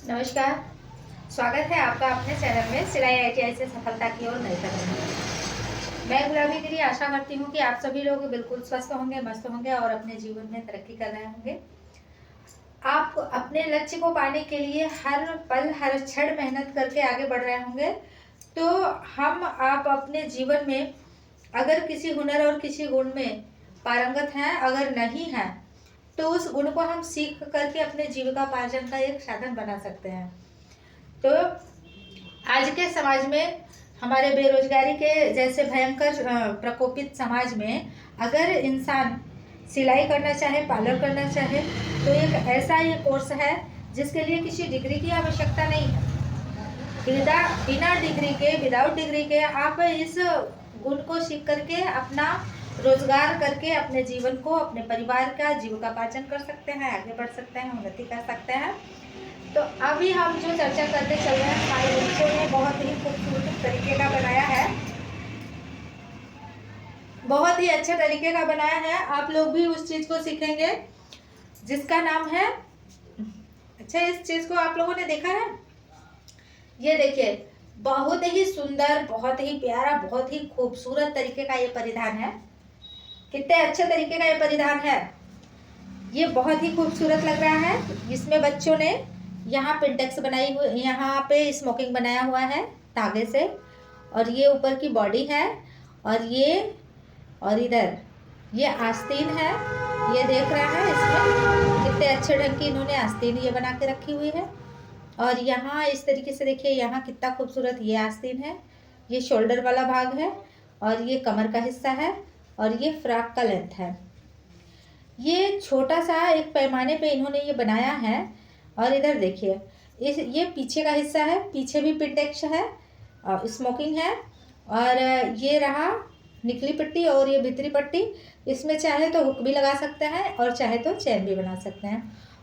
नमस्कार। स्वागत है आपका अपने चैनल में सिलाई आईटीआई से सफलता की ओर नई कदम में। मैं गुलाबी गिरी आशा करती हूँ कि आप सभी लोग बिल्कुल स्वस्थ होंगे, मस्त होंगे और अपने जीवन में तरक्की कर रहे होंगे। आप अपने लक्ष्य को पाने के लिए हर पल हर क्षण मेहनत करके आगे बढ़ रहे होंगे। तो आप अपने जीवन में अगर किसी हुनर और किसी गुण में पारंगत हैं, अगर नहीं हैं, तो उस गुण को हम सीख करके अपने जीविकापार्जन का एक साधन बना सकते हैं। तो आज के समाज में, हमारे बेरोजगारी के जैसे भयंकर प्रकोपित समाज में, अगर इंसान सिलाई करना चाहे, पार्लर करना चाहे, तो एक ऐसा ये कोर्स है जिसके लिए किसी डिग्री की आवश्यकता नहीं है। बिना डिग्री के, विदाउट डिग्री के आप इस गुण को सीख करके अपना रोजगार करके अपने जीवन को, अपने परिवार का जीविकापार्जन कर सकते हैं, आगे बढ़ सकते हैं, उन्नति कर सकते हैं। तो अभी हम जो चर्चा करते चल रहे हैं, हमारे बच्चों ने बहुत ही खूबसूरत तरीके का बनाया है, बहुत ही अच्छे तरीके का बनाया है। आप लोग भी उस चीज को सीखेंगे जिसका नाम है, अच्छा, इस चीज को आप लोगों ने देखा है? ये देखिए, बहुत ही सुंदर, बहुत ही प्यारा, बहुत ही खूबसूरत तरीके का ये परिधान है। कितने अच्छे तरीके का ये परिधान है, ये बहुत ही खूबसूरत लग रहा है। इसमें बच्चों ने यहाँ पिंटेक्स बनाई हुई, यहाँ पे स्मोकिंग बनाया हुआ है धागे से, और ये ऊपर की बॉडी है, और इधर ये आस्तीन है। ये देख रहा है, इसमें कितने अच्छे ढंग की इन्होंने आस्तीन ये बना के रखी हुई है। और यहाँ इस तरीके से देखिए, यहाँ कितना खूबसूरत ये आस्तीन है। ये शोल्डर वाला भाग है, और ये कमर का हिस्सा है, और ये फ्रॉक का लेंथ है। ये छोटा सा एक पैमाने पे इन्होंने ये बनाया है। और इधर देखिए, ये पीछे का हिस्सा है, पीछे भी पिंटेक्स है और स्मोकिंग है, और ये रहा निकली पट्टी और ये भीतरी पट्टी। इसमें चाहे तो हुक भी लगा सकते हैं और चाहे तो चैन भी बना सकते हैं।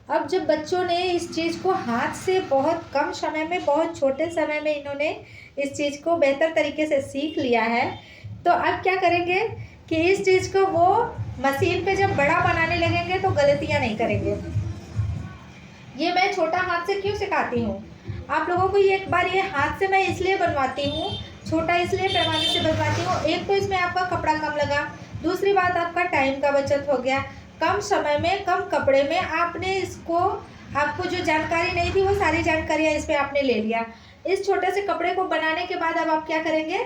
अब जब बच्चों ने इस चीज़ को हाथ से बहुत कम समय में, बहुत छोटे समय में इन्होंने इस चीज़ को बेहतर तरीके से सीख लिया है, तो अब क्या करेंगे कि इस चीज़ को वो मशीन पे जब बड़ा बनाने लगेंगे तो गलतियां नहीं करेंगे। ये मैं छोटा हाथ से क्यों सिखाती हूँ आप लोगों को? ये एक बार ये हाथ से मैं इसलिए बनवाती हूँ, छोटा इसलिए पैमाने से बनवाती हूँ। एक तो इसमें आपका कपड़ा कम लगा, दूसरी बात आपका टाइम का बचत हो गया। कम समय में, कम कपड़े में आपने इसको, आपको जो जानकारी नहीं थी वो सारी जानकारियाँ इस पर आपने ले लिया। इस छोटे से कपड़े को बनाने के बाद अब आप क्या करेंगे,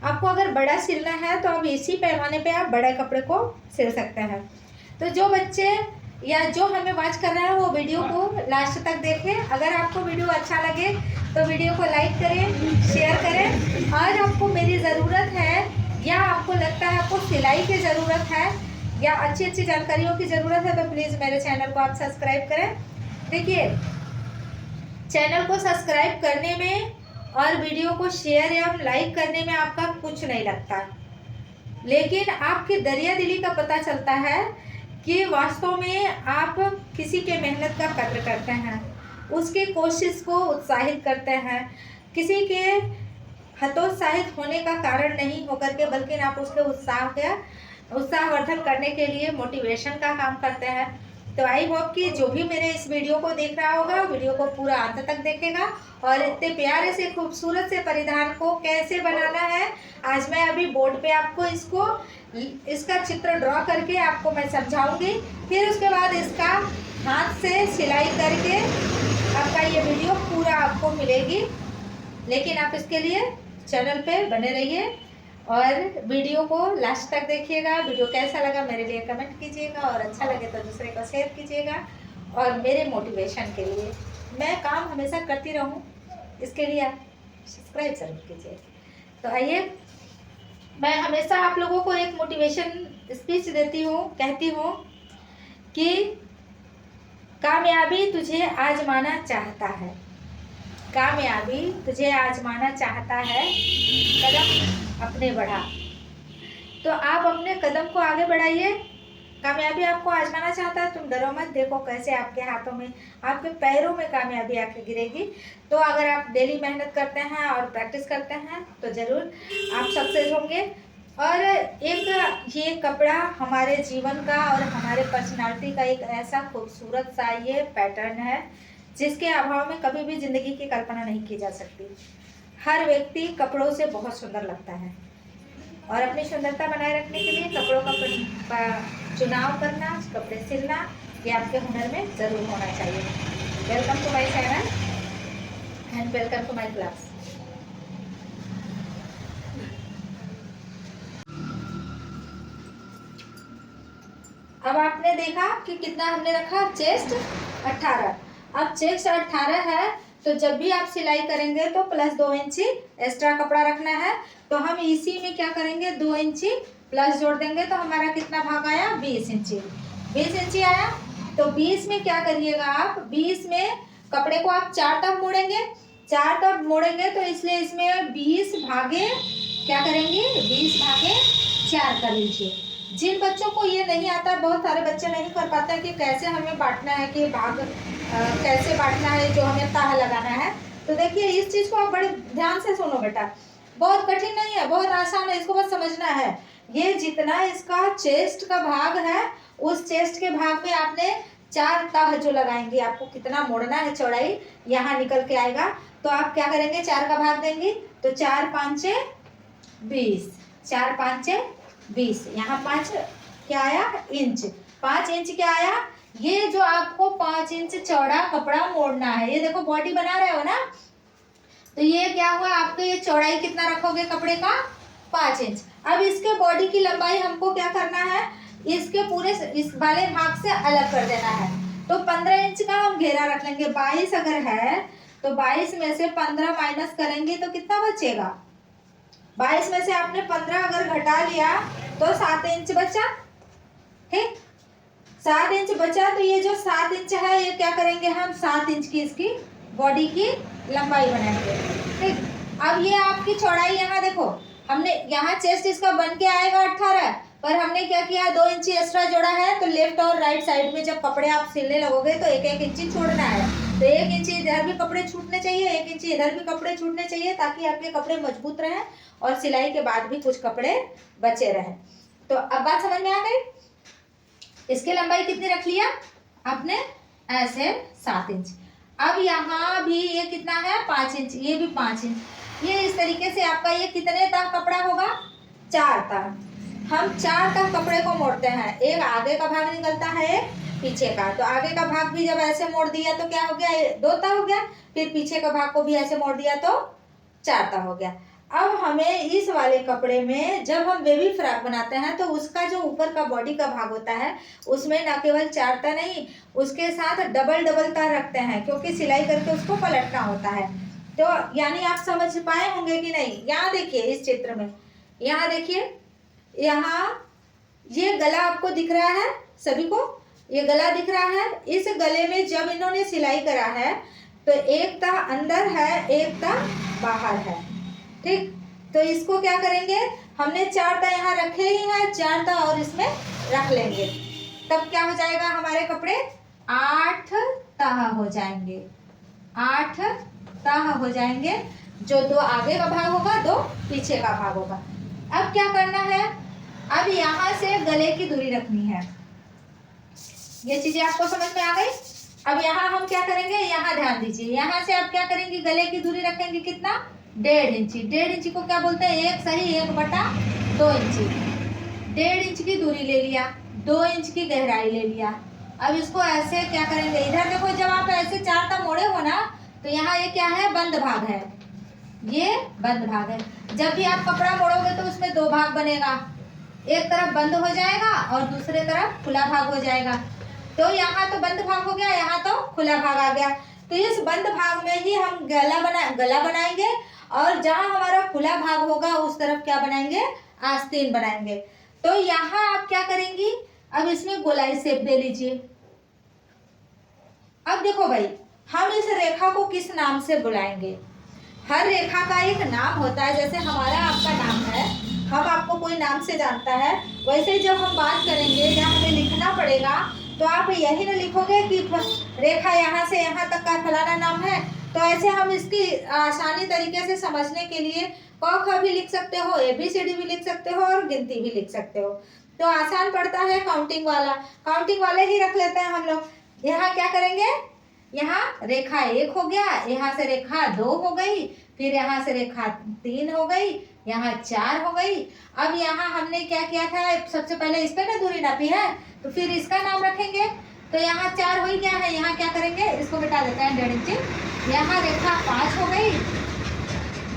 आपको अगर बड़ा सिलना है तो अब इसी पैमाने पे आप बड़े कपड़े को सिल सकते हैं। तो जो बच्चे या जो हमें वॉच कर रहे हैं वो वीडियो को लास्ट तक देखें। अगर आपको वीडियो अच्छा लगे तो वीडियो को लाइक करें, शेयर करें। और आपको मेरी ज़रूरत है, या आपको लगता है आपको सिलाई की ज़रूरत है, या अच्छी अच्छी जानकारियों की ज़रूरत है, तो प्लीज़ मेरे चैनल को आप सब्सक्राइब करें। देखिए, चैनल को सब्सक्राइब करने में और वीडियो को शेयर या लाइक करने में आपका कुछ नहीं लगता, लेकिन आपकी दरिया दिली का पता चलता है कि वास्तव में आप किसी के मेहनत का कद्र करते हैं, उसके कोशिश को उत्साहित करते हैं, किसी के हतोत्साहित होने का कारण नहीं होकर के, बल्कि आप उसके उत्साहवर्धन करने के लिए मोटिवेशन का काम करते हैं। तो आई होप कि जो भी मेरे इस वीडियो को देख रहा होगा, वीडियो को पूरा अंत तक देखेगा और इतने प्यारे से खूबसूरत से परिधान को कैसे बनाना है, आज मैं अभी बोर्ड पे आपको इसका चित्र ड्रॉ करके आपको मैं समझाऊंगी। फिर उसके बाद इसका हाथ से सिलाई करके आपका ये वीडियो पूरा आपको मिलेगी। लेकिन आप इसके लिए चैनल पे बने रहिए और वीडियो को लास्ट तक देखिएगा। वीडियो कैसा लगा मेरे लिए कमेंट कीजिएगा, और अच्छा लगे तो दूसरे को शेयर कीजिएगा। और मेरे मोटिवेशन के लिए मैं काम हमेशा करती रहूं, इसके लिए आप सब्सक्राइब जरूर कीजिए। तो आइए, मैं हमेशा आप लोगों को एक मोटिवेशन स्पीच देती हूँ, कहती हूँ कि कामयाबी तुझे आजमाना चाहता है, कामयाबी तुझे आजमाना चाहता है, कदम अपने बढ़ा। तो आप अपने कदम को आगे बढ़ाइए। कामयाबी आपको आजमाना चाहता है, तुम डरो मत, देखो कैसे आपके हाथों में, आपके पैरों में कामयाबी आके गिरेगी। तो अगर आप डेली मेहनत करते हैं और प्रैक्टिस करते हैं तो ज़रूर आप सक्सेस होंगे। और एक ये कपड़ा हमारे जीवन का और हमारे पर्सनालिटी का एक ऐसा खूबसूरत सा ये पैटर्न है जिसके अभाव में कभी भी जिंदगी की कल्पना नहीं की जा सकती। हर व्यक्ति कपड़ों से बहुत सुंदर लगता है और अपनी सुंदरता बनाए रखने के लिए कपड़ों का चुनाव करना, कपड़े सिलना, ये आपके हुनर में जरूर होना चाहिए। Welcome to my channel and welcome to my class. अब आपने देखा कि कितना हमने रखा, चेस्ट 18। अब चेस्ट 18 है तो जब भी आप सिलाई करेंगे तो प्लस 2 इंची एक्स्ट्रा कपड़ा रखना है। तो हम इसी में क्या करेंगे, 2 इंची प्लस जोड़ देंगे तो हमारा कितना भाग आया, 20 इंची। 20 इंची आया तो 20 में क्या करिएगा आप, 20 में कपड़े को आप 4 तक मोड़ेंगे। 4 तक मोड़ेंगे तो इसलिए इसमें 20 भागे क्या करेंगे, 20 भागे 4 कर लीजिए। जिन बच्चों को ये नहीं आता, बहुत सारे बच्चे नहीं कर पाते हैं कि कैसे हमें बांटना है, कि भाग कैसे बांटना है, जो हमें ताह लगाना है। तो देखिए इस चीज को आप बड़े ध्यान से सुनो बेटा, बहुत कठिन नहीं है, बहुत आसान है, इसको बस समझना है। ये जितना इसका चेस्ट का भाग है, उस चेस्ट के भाग में आपने 4 ताह जो लगाएंगे, आपको कितना मोड़ना है चौड़ाई यहाँ निकल के आएगा। तो आप क्या करेंगे, 4 का भाग देंगे तो 4 5 20, 4 5 20, यहाँ 5 क्या आया, इंच। 5 इंच क्या आया, ये जो आपको 5 इंच चौड़ा कपड़ा मोड़ना है। ये देखो बॉडी बना रहे हो ना, तो ये क्या हुआ आपके, ये चौड़ाई कितना रखोगे कपड़े का, 5 इंच। अब इसके बॉडी की लंबाई हमको क्या करना है, इसके पूरे इस वाले भाग से अलग कर देना है। तो 15 इंच का हम घेरा रख लेंगे। 22 अगर है तो 22 में से 15 माइनस करेंगे तो कितना बचेगा, 22 में से आपने 15 अगर घटा लिया तो 7 इंच बचा। ठीक, 7 इंच बचा। तो ये जो 7 इंच है ये क्या करेंगे हम, 7 इंच की इसकी बॉडी की लंबाई बनाएंगे। ठीक, अब ये आपकी चौड़ाई यहाँ देखो, हमने यहाँ चेस्ट इसका बन के आएगा 18, पर हमने क्या किया, 2 इंची एक्स्ट्रा जोड़ा है। तो लेफ्ट और राइट साइड में जब कपड़े आप सिलने लगोगे तो 1-1 इंची छोड़ना है। तो 1 इंची इधर भी कपड़े छूटने चाहिए, 1 इंची इधर भी कपड़े छूटने चाहिए, ताकि आपके कपड़े मजबूत रहें और सिलाई के बाद भी कुछ कपड़े बचे रहें। तो अब बात समझ में आ गई। इसकी लंबाई कितनी रख लिया आपने, ऐसे 7 इंच। अब यहाँ भी ये कितना है, 5 इंच, ये भी 5 इंच। ये इस तरीके से आपका ये कितने तक कपड़ा होगा, 4 तक। हम 4 तक कपड़े को मोड़ते हैं। एक आगे का भाग निकलता है, एक पीछे का। तो आगे का भाग भी जब ऐसे मोड़ दिया तो क्या हो गया, 2 तक हो गया। फिर पीछे का भाग को भी ऐसे मोड़ दिया तो 4 तक हो गया। अब हमें इस वाले कपड़े में जब हम बेबी फ्रॉक बनाते हैं तो उसका जो ऊपर का बॉडी का भाग होता है उसमें ना केवल 4 ता नहीं, उसके साथ डबल तार रखते हैं, क्योंकि सिलाई करके उसको पलटना होता है। तो यानी आप समझ पाए होंगे कि नहीं। यहाँ देखिए इस चित्र में, यहाँ देखिए, यहाँ ये गला आपको दिख रहा है, सभी को ये गला दिख रहा है। इस गले में जब इन्होंने सिलाई करा है तो एक ता अंदर है, एक ता बाहर है। ठीक, तो इसको क्या करेंगे, हमने 4 ता यहाँ रखे ही हैं, 4 ता और इसमें रख लेंगे। तब क्या हो जाएगा, हमारे कपड़े 8 ताह हो जाएंगे, 8 ताह हो जाएंगे। जो 2 आगे का भाग होगा, 2 पीछे का भाग होगा। अब क्या करना है, अब यहाँ से गले की दूरी रखनी है। ये चीजें आपको समझ में आ गई। अब यहाँ हम क्या करेंगे, यहाँ ध्यान दीजिए, यहाँ से आप क्या करेंगे, गले की दूरी रखेंगे कितना, 1.5 इंची। 1.5 इंची को क्या बोलते हैं, 1 सही 1/2 इंची। 1.5 इंच की दूरी ले लिया, 2 इंच की गहराई ले लिया। अब इसको ऐसे क्या करेंगे, इधर देखो, जब आप ऐसे 4 ता मोड़े हो ना तो यहाँ ये क्या है, बंद भाग है, ये बंद भाग है। जब भी आप कपड़ा मोड़ोगे तो उसमें 2 भाग बनेगा, एक तरफ बंद हो जाएगा और दूसरे तरफ खुला भाग हो जाएगा। तो यहाँ तो बंद भाग हो गया, यहाँ तो खुला भाग आ गया। तो इस बंद भाग में ही हम गला बनाएंगे, और जहां हमारा खुला भाग होगा उस तरफ क्या बनाएंगे, आस्तीन बनाएंगे। तो यहाँ आप क्या करेंगी, अब इसमें गोलाई शेप दे लीजिए। अब देखो भाई, हम इस रेखा को किस नाम से बुलाएंगे, हर रेखा का एक नाम होता है। जैसे हमारा आपका नाम है, हम आपको कोई नाम से जानता है, वैसे ही जब हम बात करेंगे या हमें लिखना पड़ेगा तो आप यही ना लिखोगे कि रेखा यहाँ से यहाँ तक का फलाना नाम है। तो ऐसे हम इसकी आसानी तरीके से समझने के लिए क ख भी लिख सकते हो, ABCD भी लिख सकते हो और गिनती भी लिख सकते हो। तो आसान पड़ता है काउंटिंग वाला ही रख लेते हैं हम लोग। यहाँ क्या करेंगे, यहाँ रेखा 1 हो गया, यहाँ से रेखा 2 हो गई, फिर यहाँ से रेखा 3 हो गई, यहाँ 4 हो गई। अब यहाँ हमने क्या किया था, सबसे पहले इस पे ना दूरी नापी है, तो फिर इसका नाम रखेंगे। तो यहाँ 4 हो ही गया है, यहाँ क्या करेंगे, इसको मिटा देते हैं 1.5 इंच। यहाँ रेखा 5 हो गई,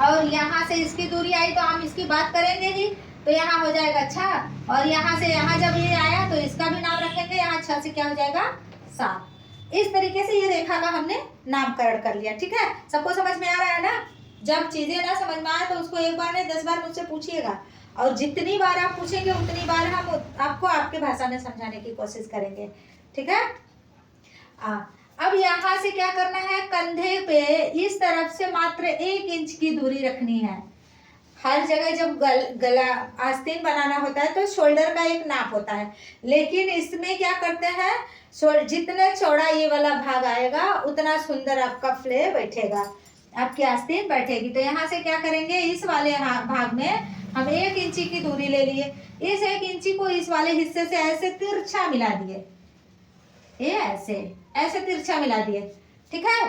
और यहाँ से इसकी दूरी आई तो हम इसकी बात करेंगे ही, तो यहाँ हो जाएगा 6, और यहाँ से यहाँ जब ये आया तो इसका भी नाम रखेंगे। यहाँ 6 से क्या हो जाएगा 7। इस तरीके से ये रेखा का हमने नामकरण कर लिया। ठीक है, सबको समझ में आ रहा है ना। जब चीजें ना समझ में आए तो उसको एक बार नहीं 10 बार मुझसे पूछिएगा, और जितनी बार आप पूछेंगे उतनी बार हम आपको आपके भाषा में समझाने की कोशिश करेंगे। ठीक है। अब यहाँ से क्या करना है, कंधे पे इस तरफ से मात्र 1 इंच की दूरी रखनी है। हर जगह जब गला आस्तीन बनाना होता है तो शोल्डर का एक नाप होता है, लेकिन इसमें क्या करते हैं, जितना चौड़ा ये वाला भाग आएगा उतना सुंदर आपका फ्ले बैठेगा, आपकी आस्तीन बैठेगी। तो यहाँ से क्या करेंगे, इस वाले भाग में हम 1 इंची की दूरी ले लिए, इस 1 इंची को इस वाले हिस्से से ऐसे तिरछा मिला दिए, ये ऐसे तिरछा मिला दिए। ठीक है,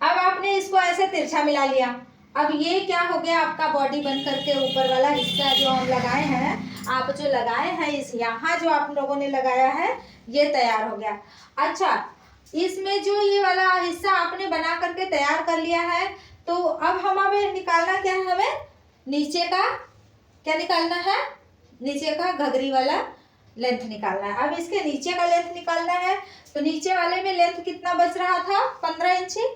अब आपने इसको ऐसे तिरछा मिला लिया। अब ये क्या हो गया, आपका बॉडी बन करके ऊपर वाला हिस्सा जो हम लगाए हैं, आप जो लगाए हैं इस यहाँ जो आप लोगों ने लगाया है ये तैयार हो गया। अच्छा, इसमें जो ये वाला हिस्सा आपने बना करके तैयार कर लिया है, तो अब हमें निकालना क्या है, हमें नीचे का क्या निकालना है, नीचे का घघरी वाला लेंथ निकालना है। अब इसके नीचे का लेंथ निकालना है, तो नीचे वाले में लेंथ कितना बच रहा था, 15 इंची,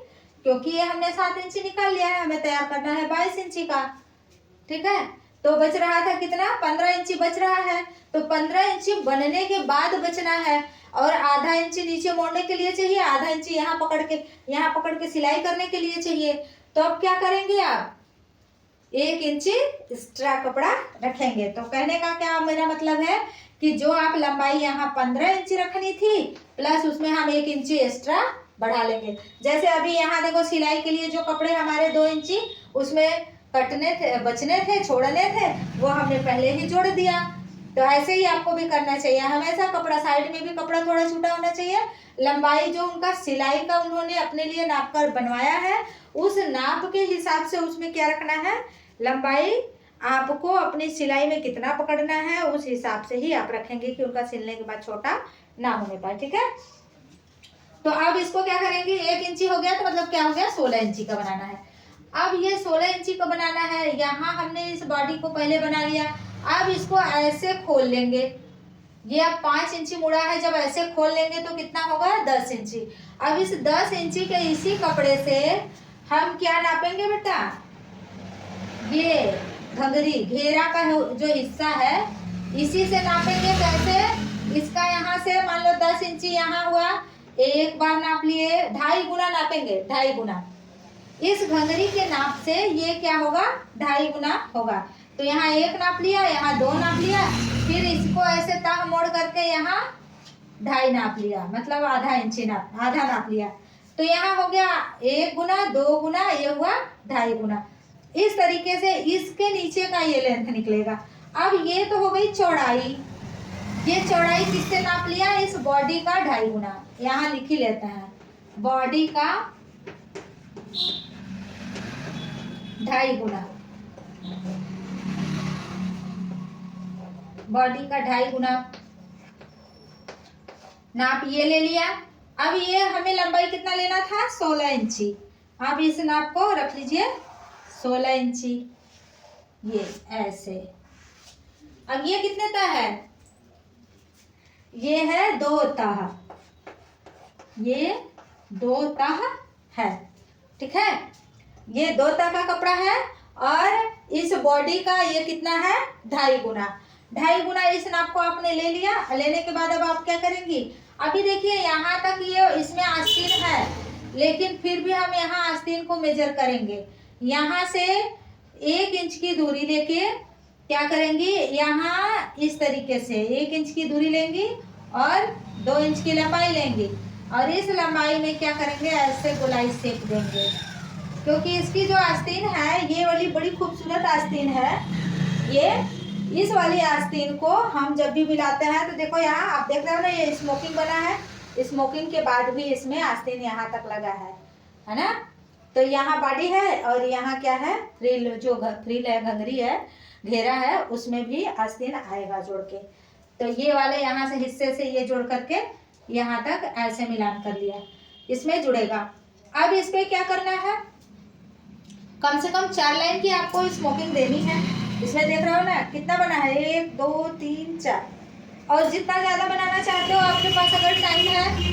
क्योंकि ये हमने 7 इंची निकाल लिया है, हमें तैयार करना है 22 इंची का। ठीक है, तो बच रहा था कितना, 15 इंची बच रहा है। तो 15 इंची बनने के बाद बचना है, और आधा इंची नीचे मोड़ने के लिए चाहिए, आधा इंची यहाँ पकड़ के सिलाई करने के लिए चाहिए। तो अब क्या करेंगे, आप 1 इंची एक्स्ट्रा कपड़ा रखेंगे। तो कहने का क्या मेरा मतलब है कि जो आप लंबाई यहाँ 15 इंची रखनी थी, प्लस उसमें हम 1 इंची एक्स्ट्रा बढ़ा लेंगे। जैसे अभी यहाँ देखो, सिलाई के लिए जो कपड़े हमारे 2 इंची उसमें कटने थे, बचने थे, छोड़ने थे, वो हमने पहले ही जोड़ दिया। तो ऐसे ही आपको भी करना चाहिए, हमेशा कपड़ा साइड में भी कपड़ा थोड़ा छोटा होना चाहिए। लंबाई जो उनका सिलाई का उन्होंने अपने लिए नाप कर बनवाया है, उस नाप के हिसाब से उसमें क्या रखना है, लंबाई आपको अपनी सिलाई में कितना पकड़ना है उस हिसाब से ही आप रखेंगे कि उनका सिलने के बाद छोटा ना होने पाए। ठीक है, तो अब इसको क्या करेंगे, 1 इंची हो गया तो मतलब क्या हो गया, 16 इंची का बनाना है। अब ये 16 इंची का बनाना है, यहाँ हमने इस बॉडी को पहले बना लिया। अब इसको ऐसे खोल लेंगे, ये अब 5 इंची मुड़ा है, जब ऐसे खोल लेंगे तो कितना होगा, 10 इंची। अब इस 10 इंची के इसी कपड़े से हम क्या नापेंगे बेटा, ये घघरी घेरा का जो हिस्सा है इसी से नापेंगे। कैसे, इसका यहाँ से मान लो 10 इंची यहाँ हुआ, एक बार नाप लिए, 2.5 गुना नापेंगे, 2.5 गुना। इस घंघरी के नाप से ये क्या होगा, 2.5 गुना होगा। तो यहाँ 1 नाप लिया, यहाँ 2 नाप लिया, फिर इसको ऐसे तह मोड़ करके यहाँ 2.5 नाप लिया, मतलब आधा इंची आधा नाप लिया। तो यहाँ हो गया 1 गुना, 2 गुना, ये हुआ 2.5 गुना। इस तरीके से इसके नीचे का ये लेंथ निकलेगा। अब ये तो हो गई चौड़ाई, ये चौड़ाई किससे नाप लिया, इस बॉडी का 2.5 गुना। यहाँ लिख ही लेते हैं, बॉडी का 2.5 गुना, बॉडी का 2.5 गुना नाप ये ले लिया। अब ये हमें लंबाई कितना लेना था, 16 इंची। आप इस नाप को रख लीजिए, 16 इंची, ये ऐसे। अब ये कितने तह है, ये है 2 तह, ये 2 तह है। ठीक है, ये 2 तह का कपड़ा है, और इस बॉडी का ये कितना है, 2.5 गुना। 2.5 गुना इस नाप को आपने ले लिया। लेने के बाद अब आप क्या करेंगी, अभी देखिए यहाँ तक ये इसमें आस्तीन है, लेकिन फिर भी हम यहाँ आस्तीन को मेजर करेंगे। यहाँ से 1 इंच की दूरी लेके क्या करेंगी, यहाँ इस तरीके से 1 इंच की दूरी लेंगी और 2 इंच की लंबाई लेंगी, और इस लंबाई में क्या करेंगे, ऐसे गोलाई सेक देंगे। क्योंकि इसकी जो आस्तीन है, ये वाली बड़ी खूबसूरत आस्तीन है। ये इस वाली आस्तीन को हम जब भी मिलाते हैं तो देखो यहाँ आप देख रहे हो ना, ये स्मोकिंग बना है, स्मोकिंग के बाद भी इसमें आस्तीन यहाँ तक लगा है ना। तो यहाँ बॉडी है और यहाँ क्या है, फ्रिल, जो फ्रिल है, घंघरी है, घेरा है, उसमें भी आस्तीन आएगा जोड़ के। तो ये वाले यहाँ से हिस्से से ये जोड़ करके यहाँ तक ऐसे मिलान कर लिया, इसमें जुड़ेगा। अब इस पे क्या करना है, कम से कम 4 लाइन की आपको स्मोकिंग देनी है। इसमें देख रहे हो ना कितना बना है, 1 2 3 4। और जितना ज़्यादा बनाना चाहते हो, आपके पास अगर टाइम है,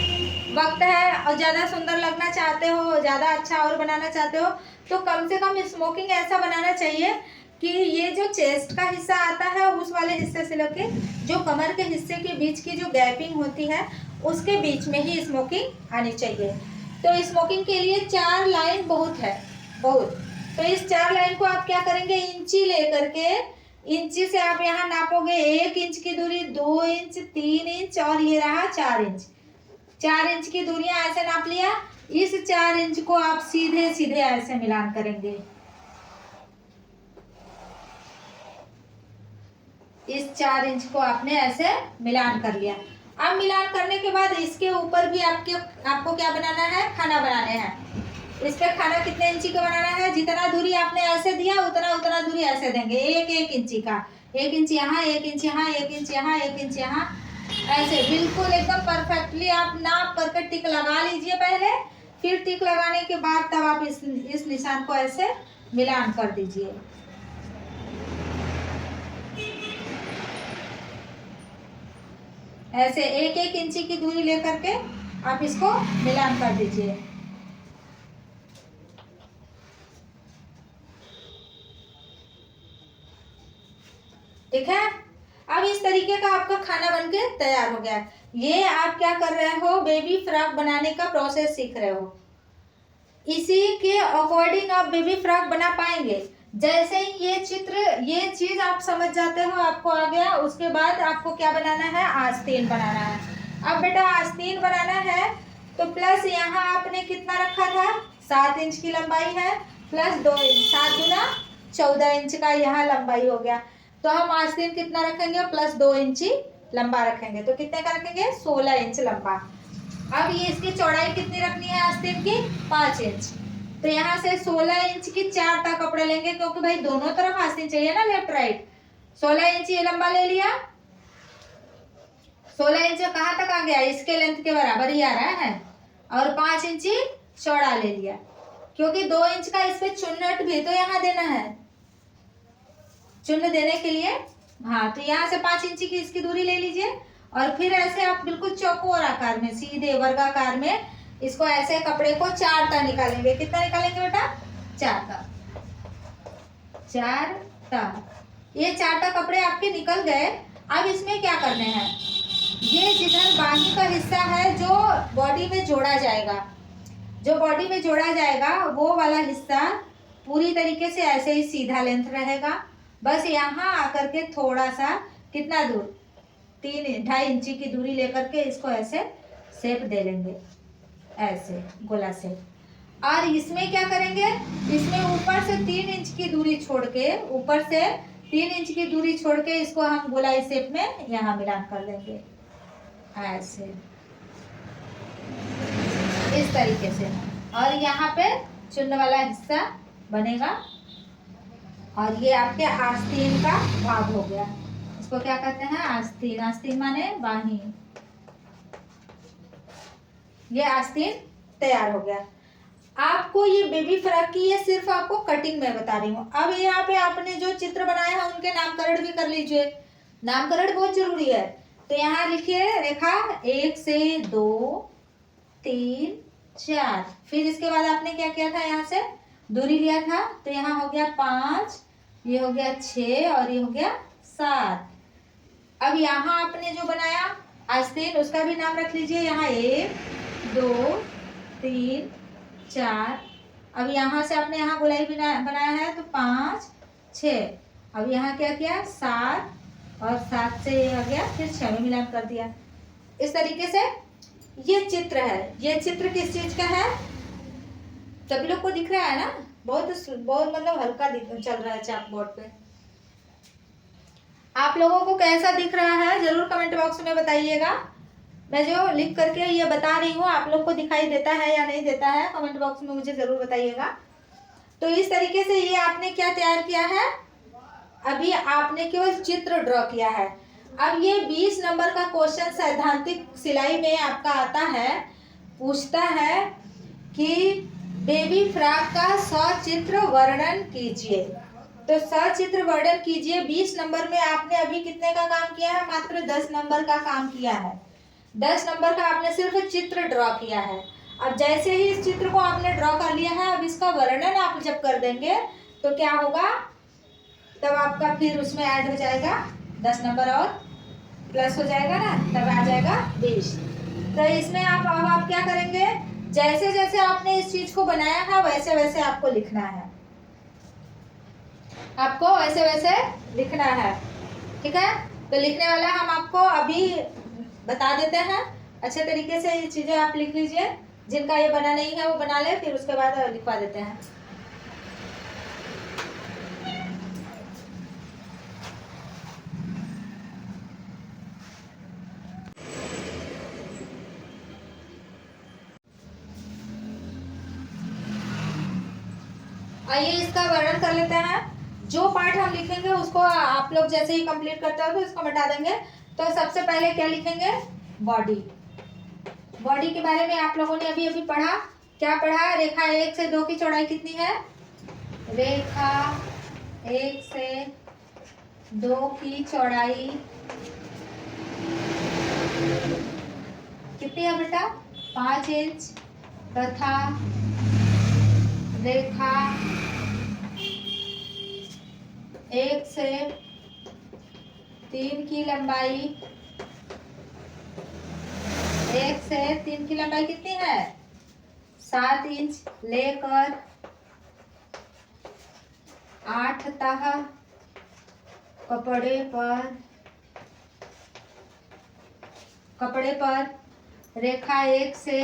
वक्त है, और ज़्यादा सुंदर लगना चाहते हो, ज़्यादा अच्छा और बनाना चाहते हो, तो कम से कम स्मोकिंग ऐसा बनाना चाहिए कि ये जो चेस्ट का हिस्सा आता है उस वाले हिस्से से लेके जो कमर के हिस्से के बीच की जो गैपिंग होती है उसके बीच में ही स्मोकिंग आनी चाहिए। तो स्मोकिंग के लिए 4 लाइन बहुत है, बहुत। तो इस 4 लाइन को आप क्या करेंगे, इंची ले करके, इंची से आप यहाँ नापोगे 1 इंच की दूरी, 2 इंच, 3 इंच और ये रहा 4 इंच। 4 इंच की दूरियां ऐसे नाप लिया। इस 4 इंच को आप सीधे सीधे ऐसे मिलान करेंगे। इस 4 इंच को आपने ऐसे मिलान कर लिया। अब मिलान करने के बाद इसके ऊपर भी आपको क्या बनाना है, खाना बनाने हैं। इस पे खाना कितने इंची का बनाना है, जितना दूरी आपने ऐसे दिया उतना दूरी ऐसे देंगे, 1 इंची का। 1 इंच यहाँ, 1 इंच यहाँ, 1 इंच यहाँ, 1 इंच यहाँ, ऐसे बिल्कुल एकदम परफेक्टली आप नाप करके टिक लगा लीजिए पहले। फिर टिक लगाने के बाद तब आप इस निशान को ऐसे मिलान कर दीजिए। ऐसे 1 इंची की दूरी लेकर के आप इसको मिलान कर दीजिए। ठीक है। अब इस तरीके का आपका खाना बनके तैयार हो गया। ये आप क्या कर रहे हो, बेबी फ्रॉक बनाने का प्रोसेस सीख रहे हो। इसी के अकॉर्डिंग आप बेबी फ्रॉक बना पाएंगे। जैसे ही ये चीज आप समझ जाते हो, आपको आ गया, उसके बाद आपको क्या बनाना है, आस्तीन बनाना है। अब बेटा आस्तीन बनाना है तो प्लस यहाँ आपने कितना रखा था, 7 इंच की लंबाई है, प्लस 2 इंच, 7 गुना 14 इंच का यहाँ लंबाई हो गया। तो हम आस्तीन कितना रखेंगे, प्लस 2 इंची लंबा रखेंगे, तो कितने का रखेंगे, 16 इंच लंबा। अब ये इसकी चौड़ाई कितनी रखनी है आस्तीन की, 5 इंच। तो यहाँ से 16 इंच की 4 टा कपड़े लेंगे, क्योंकि भाई दोनों तरफ आस्तीन चाहिए ना, लेफ्ट राइट। 16 इंच ये लंबा ले लिया। 16 इंच कहाँ तक आ गया, इसके लेंथ के बराबर ही आ रहा है। और 5 इंची चौड़ा ले लिया, क्योंकि 2 इंच का इस पे चुन्नट भी तो यहाँ देना है, चुन्न देने के लिए। हाँ, तो यहाँ से 5 इंची की इसकी दूरी ले लीजिए। और फिर ऐसे आप बिल्कुल चौकोर आकार में, सीधे वर्गाकार में इसको ऐसे कपड़े को 4 टा निकालेंगे। कितना निकालेंगे बेटा, 4 टा। 4 टा, ये 4 टा कपड़े आपके निकल गए। अब इसमें क्या करने हैं, ये जिधर बाही का हिस्सा है जो बॉडी में जोड़ा जाएगा, जो बॉडी में जोड़ा जाएगा वो वाला हिस्सा पूरी तरीके से ऐसे ही सीधा लेंथ रहेगा। बस यहाँ आकर के थोड़ा सा, कितना दूर, 3-2.5 इंची की दूरी लेकर के इसको ऐसे शेप दे लेंगे, ऐसे गोला शेप। और इसमें क्या करेंगे, इसमें ऊपर से 3 इंच की दूरी छोड़ के, ऊपर से 3 इंच की दूरी छोड़ के इसको हम गोलाई शेप में यहाँ मिलान कर लेंगे, ऐसे, इस तरीके से। और यहाँ पे चुन्न वाला हिस्सा बनेगा। और ये आपके आस्तीन का भाग हो गया। इसको क्या कहते हैं, आस्तीन। आस्तीन माने बाही। ये आस्तीन तैयार हो गया। आपको ये बेबी फ्रॉक की, ये सिर्फ आपको कटिंग में बता रही हूँ। अब यहाँ पे आपने जो चित्र बनाया है उनके नामकरण भी कर लीजिए, नामकरण बहुत जरूरी है। तो यहाँ लिखिए रेखा 1 से 2 3 4। फिर इसके बाद आपने क्या किया था, यहाँ से दूरी लिया था, तो यहाँ हो गया 5, ये हो गया 6 और ये हो गया 7। अब यहाँ आपने जो बनाया आस्तीन, उसका भी नाम रख लीजिए। यहाँ 1 2 3 4। अब यहाँ से आपने यहाँ गोलाई बनाया है, तो 5 6। अब यहाँ क्या किया, 7 और 7 से ये आ गया, फिर 6 में मिलान कर दिया। इस तरीके से ये चित्र है। ये चित्र किस चीज का है, सभी लोग को दिख रहा है ना, बहुत मतलब हल्का चल रहा है चाक बोर्ड पे। आप लोगों को कैसा दिख रहा है जरूर कमेंट बॉक्स में बताइएगा। मैं जो लिख करके ये बता रही हूँ आप लोग को दिखाई देता है या नहीं देता है, कमेंट बॉक्स में मुझे ज़रूर बताइएगा। तो इस तरीके से ये आपने क्या तैयार किया है, अभी आपने केवल चित्र ड्रॉ किया है। अब ये 20 नंबर का क्वेश्चन सैद्धांतिक सिलाई में आपका आता है, पूछता है कि बेबी फ्रॉक का सचित्र वर्णन कीजिए। तो सचित्र वर्णन कीजिए 20 नंबर में आपने अभी कितने का काम किया है, मात्र 10 नंबर का काम किया है। 10 नंबर का आपने सिर्फ चित्र ड्रॉ किया है। अब जैसे ही इस चित्र को आपने ड्रॉ कर लिया है, अब इसका वर्णन आप जब कर देंगे तो क्या होगा, तब आपका फिर उसमें ऐड हो जाएगा 10 नंबर और प्लस हो जाएगा ना, तब आ जाएगा 20। तो इसमें अब आप क्या करेंगे, जैसे जैसे आपने इस चीज को बनाया है वैसे वैसे आपको लिखना है, आपको वैसे वैसे लिखना है, ठीक है। तो लिखने वाला हम आपको अभी बता देते हैं, अच्छे तरीके से ये चीजें आप लिख लीजिए। जिनका ये बना नहीं है वो बना ले, फिर उसके बाद लिखवा देते हैं। आइए इसका वर्णन कर लेते हैं। जो पार्ट हम लिखेंगे उसको आप लोग जैसे ही कंप्लीट करते हो तो इसको मिटा देंगे। तो सबसे पहले क्या लिखेंगे, बॉडी। बॉडी के बारे में आप लोगों ने अभी अभी पढ़ा, क्या पढ़ा, रेखा 1 से 2 की चौड़ाई कितनी है, रेखा 1 से 2 की चौड़ाई कितनी है बेटा, 5 इंच, तथा रेखा 1 से 3 की लंबाई, 1 से 3 की लंबाई कितनी है, 7 इंच लेकर 8 तह कपड़े पर रेखा 1 से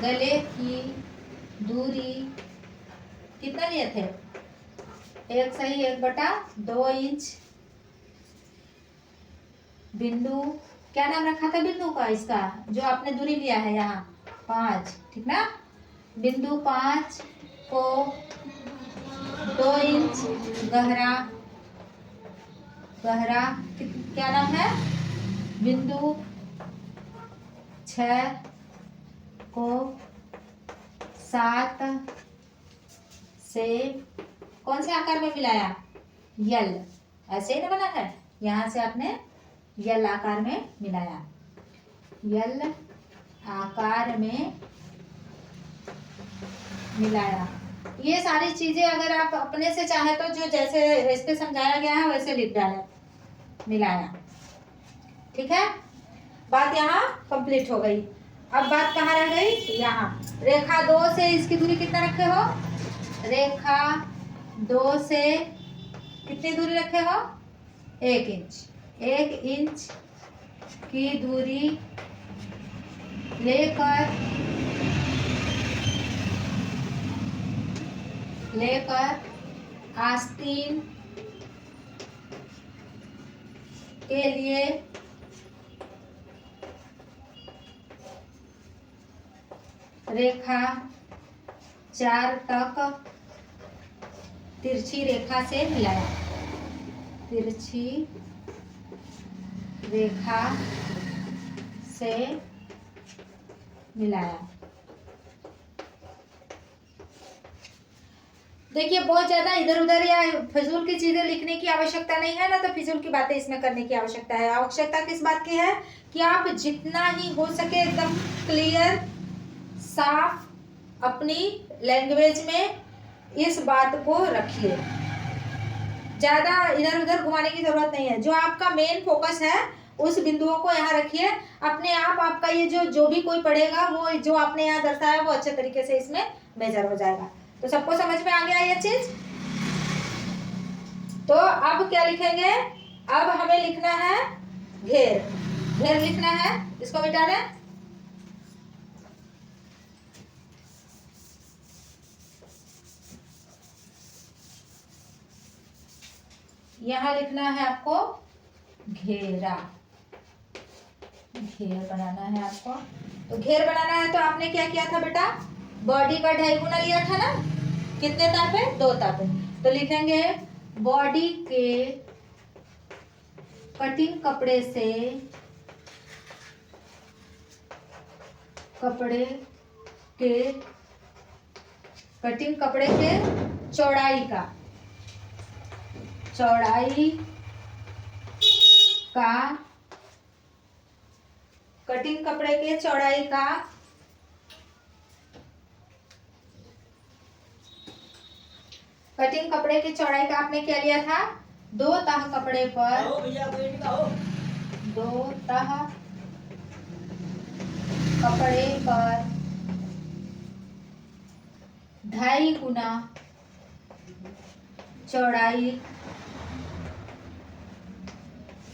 गले की दूरी कितना लिए थे, 1 सही 1/2 इंच। बिंदु, क्या नाम रखा था बिंदु का, इसका जो आपने दूरी लिया है यहाँ 5, ठीक ना। बिंदु 5 को 2 इंच गहरा, क्या नाम है, बिंदु 6 को 7 से कौन से आकार में मिलाया, यल, ऐसे ही ना बना है, यहाँ से आपने यल आकार में मिलाया, यल आकार में मिलाया। ये सारी चीजें अगर आप अपने से चाहे तो जो जैसे इस पे समझाया गया है वैसे लिख डालें, मिलाया, ठीक है। बात यहाँ कंप्लीट हो गई। अब बात कहाँ रह गई, यहाँ रेखा 2 से इसकी दूरी कितना रखे हो, रेखा 2 से कितनी दूरी रखे हो, 1 इंच। 1 इंच की दूरी लेकर आस्तीन के लिए रेखा 4 तक तिरछी रेखा से मिलाया, तिरछी रेखा से मिलाया। देखिए बहुत ज्यादा इधर उधर या फिजूल की चीजें लिखने की आवश्यकता नहीं है ना, तो फिजूल की बातें इसमें करने की आवश्यकता है। आवश्यकता किस बात की है कि आप जितना ही हो सके एकदम क्लियर, साफ अपनी लैंग्वेज में इस बात को रखिए, ज्यादा इधर उधर घुमाने की जरूरत नहीं है। जो आपका मेन फोकस है उस बिंदुओं को यहाँ रखिए, अपने आप आपका ये जो भी कोई पढ़ेगा वो जो आपने यहाँ दर्शाया वो अच्छे तरीके से इसमें मेजर हो जाएगा। तो सबको समझ में आ गया ये चीज। तो अब क्या लिखेंगे, अब हमें लिखना है घेर, घेर लिखना है, इसको मिटा दें। यहाँ लिखना है आपको घेरा, घेर बनाना है आपको। तो घेर बनाना है तो आपने क्या किया था बेटा, बॉडी का 2.5 गुना लिया था ना, कितने तापे, 2 तापे। तो लिखेंगे बॉडी के कटिंग कपड़े से, कपड़े के कटिंग कपड़े के चौड़ाई का, चौड़ाई का, कटिंग कपड़े के चौड़ाई का कटिंग कपड़े की चौड़ाई का आपने क्या लिया था, 2 तह कपड़े पर, 2 तह कपड़े पर 2.5 गुना चौड़ाई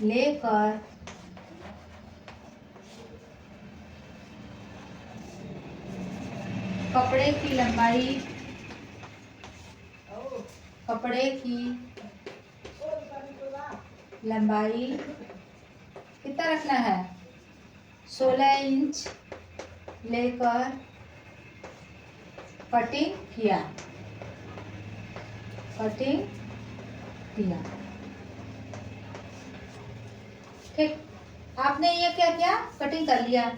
लेकर कपड़े की लंबाई, कपड़े की लंबाई कितना रखना है, 16 इंच लेकर कटिंग किया, कटिंग किया। ठीक, आपने ये क्या किया, कटिंग कर लिया।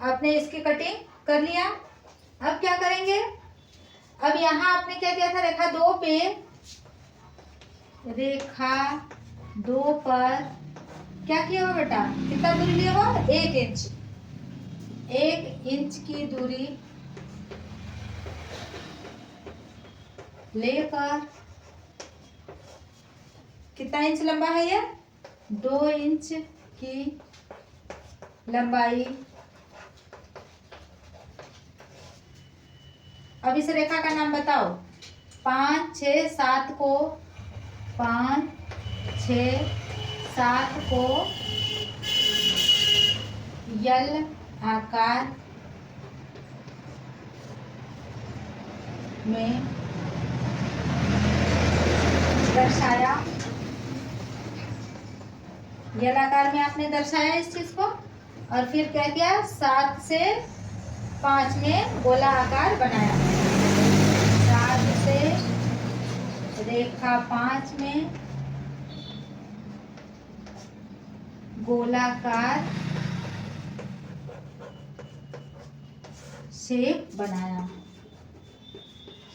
आपने इसकी कटिंग कर लिया। अब क्या करेंगे, अब यहाँ आपने क्या किया था, रेखा 2 पे, रेखा 2 पर क्या किया हुआ बेटा, कितना दूरी लिया हुआ, 1 इंच, 1 इंच की दूरी लेकर, कितना इंच लंबा है ये, 2 इंच की लंबाई। अब इस रेखा का नाम बताओ, 5, 6, 7 को, 5, 6, 7 को यल आकार में दर्शाया, यल आकार में आपने दर्शाया इस चीज को, और फिर क्या किया, 7 से 5 में गोला आकार बनाया, 7 से रेखा 5 में गोलाकार शेप बनाया,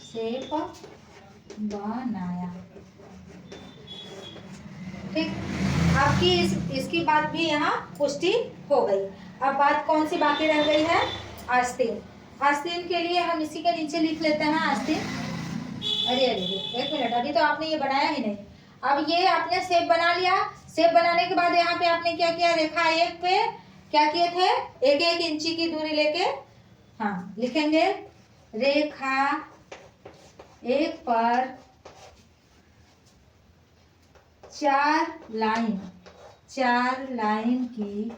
शेप बनाया। ठीक, आपकी इसकी बात भी यहाँ पुष्टि हो गई। अब बात कौन सी बाकी रह गई है, आस्तीन। आस्तीन के लिए हम इसी के नीचे लिख लेते हैं आस्तीन। अरे अरे 1 मिनट, अभी तो आपने ये बनाया ही नहीं। अब ये आपने शेप बना लिया, शेप बनाने के बाद यहाँ पे आपने क्या किया, रेखा 1 पे क्या किए थे, 1-1 इंची की दूरी लेके, हाँ लिखेंगे रेखा 1 पर 4 लाइन की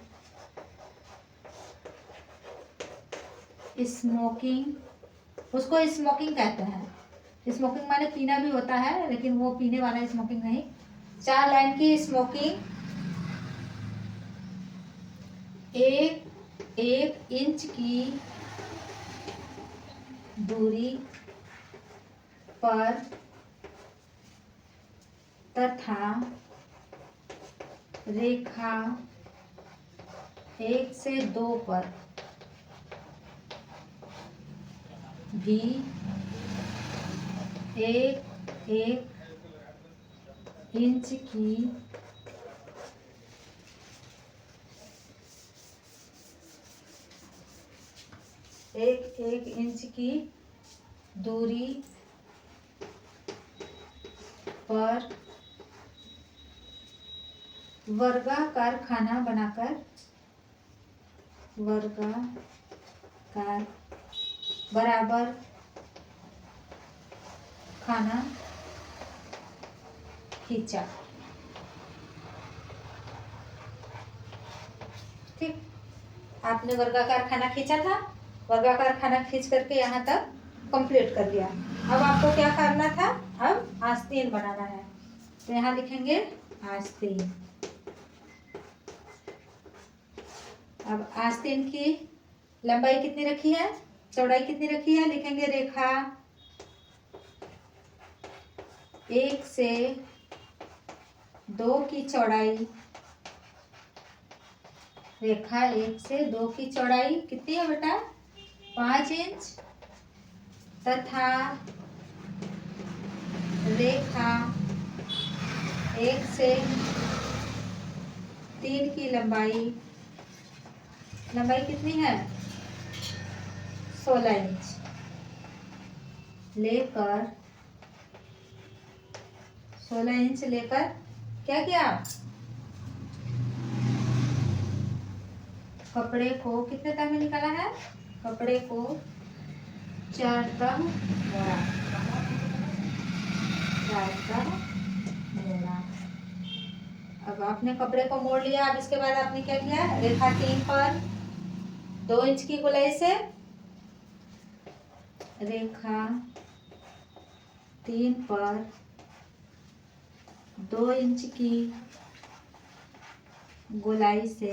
स्मोकिंग, उसको स्मोकिंग कहते हैं, स्मोकिंग माने पीना भी होता है, लेकिन वो पीने वाला स्मोकिंग नहीं, 4 लाइन की स्मोकिंग 1 इंच की दूरी पर तथा रेखा 1 से 2 पर भी 1 इंच की एक इंच की दूरी पर वर्गाकार खाना बनाकर, वर्गाकार बराबर खाना खींचा। आपने वर्गाकार खाना खींचा था, वर्गाकार खाना खींच करके यहाँ तक कंप्लीट कर लिया। अब आपको क्या करना था, अब आस्तीन बनाना है। तो यहाँ लिखेंगे आस्तीन। अब आस्तीन की लंबाई कितनी रखी है, चौड़ाई कितनी रखी है, लिखेंगे रेखा 1 से 2 की चौड़ाई, रेखा 1 से 2 की चौड़ाई कितनी है बेटा, 5 इंच, तथा रेखा 1 से 3 की लंबाई, लंबाई कितनी है 16 इंच लेकर, 16 इंच लेकर क्या किया, कपड़े को कितने तह में निकाला है, कपड़े को 4 तह मोड़ा, 4 तह मोड़ा। अब आपने कपड़े को मोड़ लिया। अब इसके बाद आपने क्या किया, रेखा 3 पर 2 इंच की गोलाई से, रेखा 3 पर 2 इंच की गोलाई से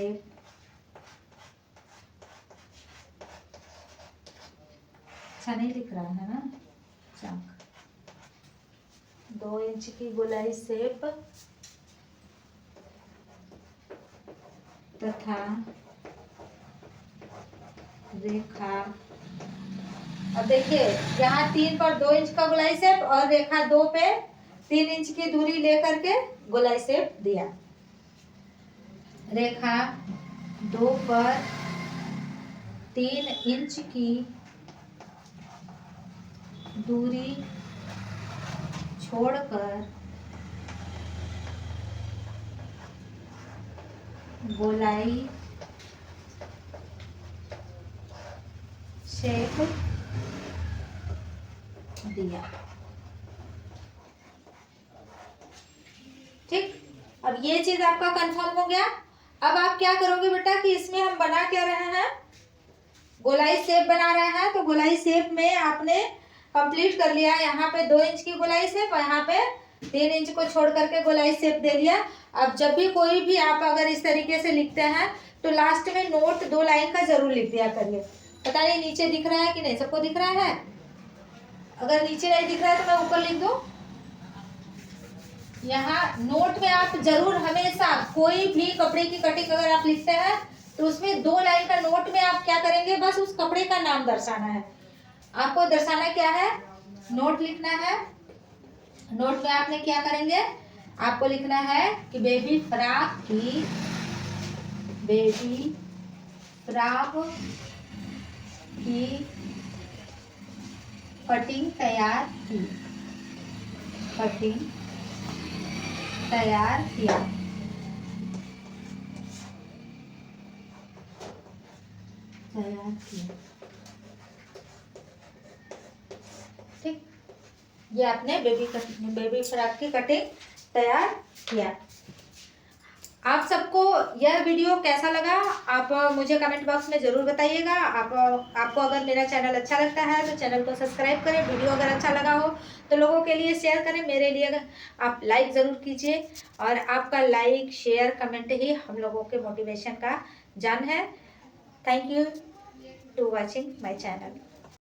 अच्छा नहीं दिख रहा है ना, चाक 2 इंच की गोलाई से तथा रेखा, अब देखिए यहाँ 3 पर 2 इंच का गोलाई शेप और रेखा 2 पे 3 इंच की दूरी लेकर के गोलाई शेप दिया। रेखा 2 पर 3 इंच की दूरी छोड़कर गोलाई शेप दिया। ठीक, अब ये चीज आपका कंफर्म हो गया। अब आप क्या करोगे बेटा कि इसमें हम बना क्या रहे हैं, गोलाई शेप बना रहे हैं। तो गोलाई शेप में आपने कंप्लीट कर लिया, यहाँ पे 2 इंच की गोलाई शेप और यहाँ पे 3 इंच को छोड़ करके गोलाई शेप दे दिया। अब जब भी कोई भी आप अगर इस तरीके से लिखते हैं तो लास्ट में नोट 2 लाइन का जरूर लिख दिया करिए। पता नहीं नीचे दिख रहा है कि नहीं, सबको दिख रहा है, अगर नीचे नहीं दिख रहा है तो मैं ऊपर लिख दूं। यहाँ नोट में आप जरूर हमेशा कोई भी कपड़े की कटिंग अगर आप लिखते हैं तो उसमें 2 लाइन का नोट में आप क्या करेंगे, बस उस कपड़े का नाम दर्शाना है। आपको दर्शाना क्या है, नोट लिखना है। नोट में आपने क्या करेंगे, आपको लिखना है कि बेबी फ्रॉक की, बेबी फ्रॉक की कटिंग तैयार की, कटिंग तैयार किया, तैयार किया। ठीक, ये आपने बेबी फ्रॉक की कटिंग तैयार किया। आप सबको यह वीडियो कैसा लगा आप मुझे कमेंट बॉक्स में ज़रूर बताइएगा। आपको अगर मेरा चैनल अच्छा लगता है तो चैनल को सब्सक्राइब करें, वीडियो अगर अच्छा लगा हो तो लोगों के लिए शेयर करें, मेरे लिए आप लाइक ज़रूर कीजिए। और आपका लाइक शेयर कमेंट ही हम लोगों के मोटिवेशन का जान है। Thank you to watching my channel.